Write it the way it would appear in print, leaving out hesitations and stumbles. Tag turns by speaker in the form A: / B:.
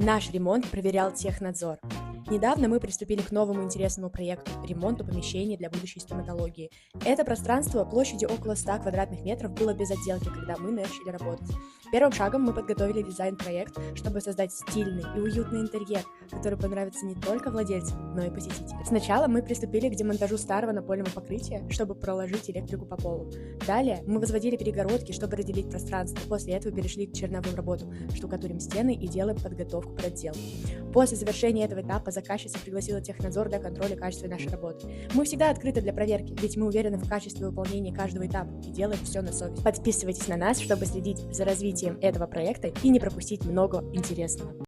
A: Наш ремонт проверял технадзор. Недавно мы приступили к новому интересному проекту – ремонту помещений для будущей стоматологии. Это пространство площадью около 100 квадратных метров было без отделки, когда мы начали работать. Первым шагом мы подготовили дизайн-проект, чтобы создать стильный и уютный интерьер, который понравится не только владельцам, но и посетителям. Сначала мы приступили к демонтажу старого напольного покрытия, чтобы проложить электрику по полу. Далее мы возводили перегородки, чтобы разделить пространство. После этого перешли к черновым работам, штукатурим стены и делаем подготовку под отделку. После завершения этого этапа заказчица пригласила технадзор для контроля качества нашей работы. Мы всегда открыты для проверки, ведь мы уверены в качестве выполнения каждого этапа и делаем все на совесть. Подписывайтесь на нас, чтобы следить за развитием этого проекта и не пропустить много интересного.